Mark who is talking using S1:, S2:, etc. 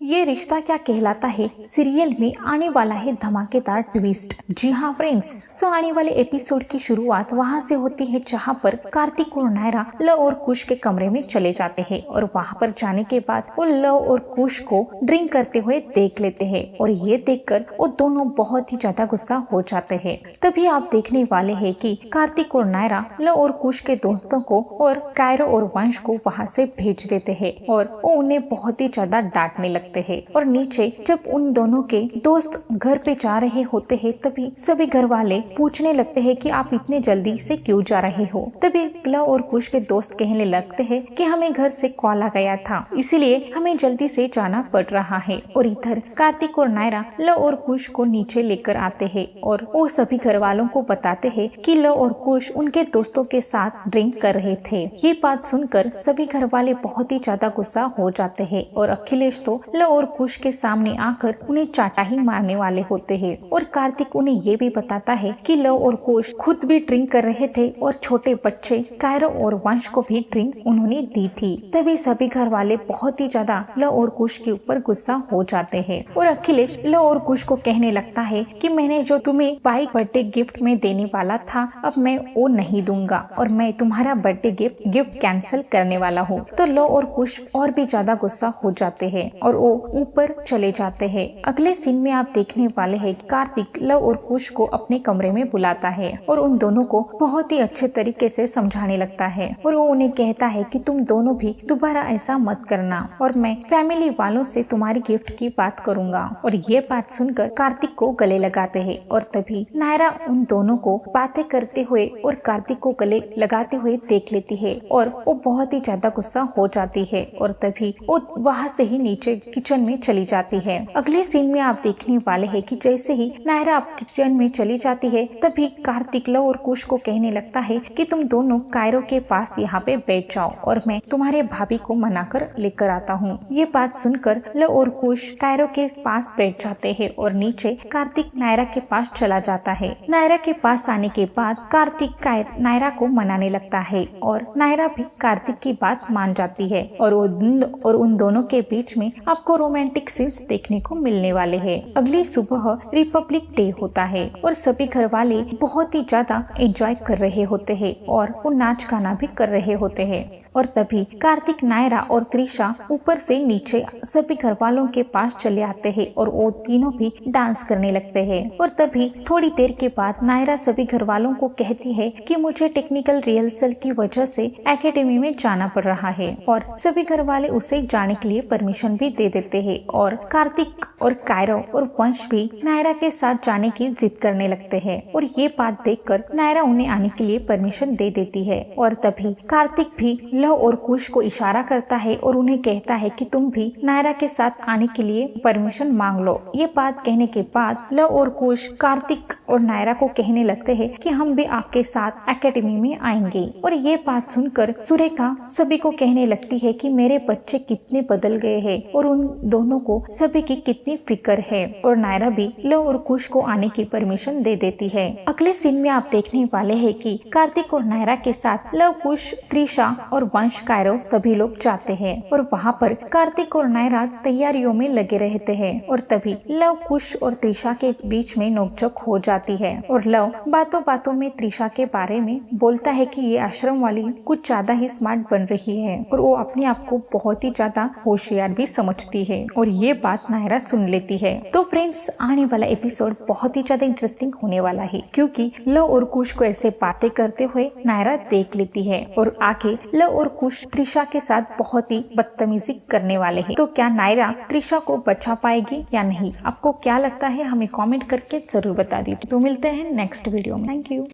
S1: ये रिश्ता क्या कहलाता है सीरियल में आने वाला है धमाकेदार ट्विस्ट। जी हाँ फ्रेंड्स, सो आने वाले एपिसोड की शुरुआत वहाँ से होती है जहाँ पर कार्तिक और नायरा लव और कुश के कमरे में चले जाते हैं और वहाँ पर जाने के बाद वो लव और कुश को ड्रिंक करते हुए देख लेते हैं और ये देखकर वो दोनों बहुत ही ज्यादा गुस्सा हो जाते हैं। तभी आप देखने वाले हैं कि कार्तिक और नायरा लव और कुश के दोस्तों को और कायरो और वंश को वहाँ से भेज देते हैं और वो उन्हें बहुत ही ज्यादा डांटने लगते हैं। और नीचे जब उन दोनों के दोस्त घर पे जा रहे होते हैं तभी सभी घर वाले पूछने लगते हैं कि आप इतने जल्दी से क्यों जा रहे हो। तभी लव और कुश के दोस्त कहने लगते हैं कि हमें घर से कॉल आ गया था, इसीलिए हमें जल्दी से जाना पड़ रहा है। और इधर कार्तिक और नायरा लव और कुश को नीचे लेकर आते हैं और वो सभी घर वालों को बताते हैं कि लव और कुश उनके दोस्तों के साथ ड्रिंक कर रहे थे। ये बात सुनकर सभी घर वाले बहुत ही ज्यादा गुस्सा हो जाते हैं और अखिलेश तो लव और कुश के सामने आकर उन्हें चाटा ही मारने वाले होते हैं। और कार्तिक उन्हें ये भी बताता है कि लव और कुश खुद भी ड्रिंक कर रहे थे और छोटे बच्चे कायरो और वंश को भी ड्रिंक उन्होंने दी थी। तभी सभी घर वाले बहुत ही ज्यादा लव और कुश के ऊपर गुस्सा हो जाते हैं और अखिलेश लव और कुश को कहने लगता है कि मैंने जो तुम्हें बाइक बर्थडे गिफ्ट में देने वाला था अब मैं वो नहीं दूंगा और मैं तुम्हारा बर्थडे गिफ्ट कैंसिल करने वाला हूँ। तो लव और कुश और भी ज्यादा गुस्सा हो जाते हैं और वो ऊपर चले जाते हैं। अगले सीन में आप देखने वाले हैं कि कार्तिक लव और कुश को अपने कमरे में बुलाता है और उन दोनों को बहुत ही अच्छे तरीके से समझाने लगता है और वो उन्हें कहता है कि तुम दोनों भी दोबारा ऐसा मत करना और मैं फैमिली वालों से तुम्हारी गिफ्ट की बात करूंगा। और ये बात सुनकर कार्तिक को गले लगाते हैं और तभी नायरा उन दोनों को बातें करते हुए और कार्तिक को गले लगाते हुए देख लेती है और वो बहुत ही ज्यादा गुस्सा हो जाती है और तभी वो वहाँ से ही नीचे किचन में चली जाती है। अगले सीन में आप देखने वाले हैं कि जैसे ही नायरा किचन में चली जाती है तभी कार्तिक लव और कुश को कहने लगता है कि तुम दोनों कायरो के पास यहाँ पे बैठ जाओ और मैं तुम्हारे भाभी को मनाकर लेकर आता हूँ। ये बात सुनकर लव और कुश कायरो के पास बैठ जाते हैं और नीचे कार्तिक नायरा के पास चला जाता है। नायरा के पास आने के बाद कार्तिक नायरा को मनाने लगता है और नायरा भी कार्तिक की बात मान जाती है और उन दोनों के बीच में आपको रोमांटिक सीन्स देखने को मिलने वाले हैं। अगली सुबह रिपब्लिक डे होता है और सभी घर वाले बहुत ही ज्यादा एंजॉय कर रहे होते हैं और वो नाच गाना भी कर रहे होते हैं। और तभी कार्तिक नायरा और त्रिशा ऊपर से नीचे सभी घर वालों के पास चले आते हैं और वो तीनों भी डांस करने लगते हैं। और तभी थोड़ी देर के बाद नायरा सभी घर वालों को कहती है कि मुझे टेक्निकल रिहर्सल की वजह से एकेडमी में जाना पड़ रहा है और सभी घर वाले उसे जाने के लिए परमिशन भी दे देते हैं। और कार्तिक और कायरो और वंश भी नायरा के साथ जाने की जिद करने लगते हैं और ये बात देखकर नायरा उन्हें आने के लिए परमिशन दे देती है। और तभी कार्तिक भी लव और कुश को इशारा करता है और उन्हें कहता है कि तुम भी नायरा के साथ आने के लिए परमिशन मांग लो। ये बात कहने के बाद लव और कुश कार्तिक और नायरा को कहने लगते हैं कि हम भी आपके साथ एकेडमी में आएंगे। और ये बात सुनकर सुरेखा सभी को कहने लगती है कि मेरे बच्चे कितने बदल गए हैं और उन दोनों को सभी की कितनी फिक्र है। और नायरा भी लव और कुश को आने की परमिशन दे देती है। अगले सीन में आप देखने वाले हैं कि कार्तिक और नायरा के साथ लव, कुश, त्रिशा और वंश, कायरो सभी लोग जाते हैं और वहाँ पर कार्तिक और नायरा तैयारियों में लगे रहते हैं। और तभी लव, कुश और त्रिशा के बीच में नोकझोंक हो जाती है और लव बातों बातों में त्रिशा के बारे में बोलता है कि ये आश्रम वाली कुछ ज्यादा ही स्मार्ट बन रही है और वो अपने आप को बहुत ही ज्यादा होशियार भी समझती है और ये बात नायरा सुन लेती है। तो फ्रेंड्स, आने वाला एपिसोड बहुत ही ज्यादा इंटरेस्टिंग होने वाला है क्योंकि लव और कुश को ऐसे बातें करते हुए नायरा देख लेती है और आगे लव और कुश त्रिशा के साथ बहुत ही बदतमीजी करने वाले हैं। तो क्या नायरा त्रिशा को बचा पाएगी या नहीं? आपको क्या लगता है? हमें कमेंट करके जरूर बता दीजिए। तो मिलते हैं नेक्स्ट वीडियो में। Thank you.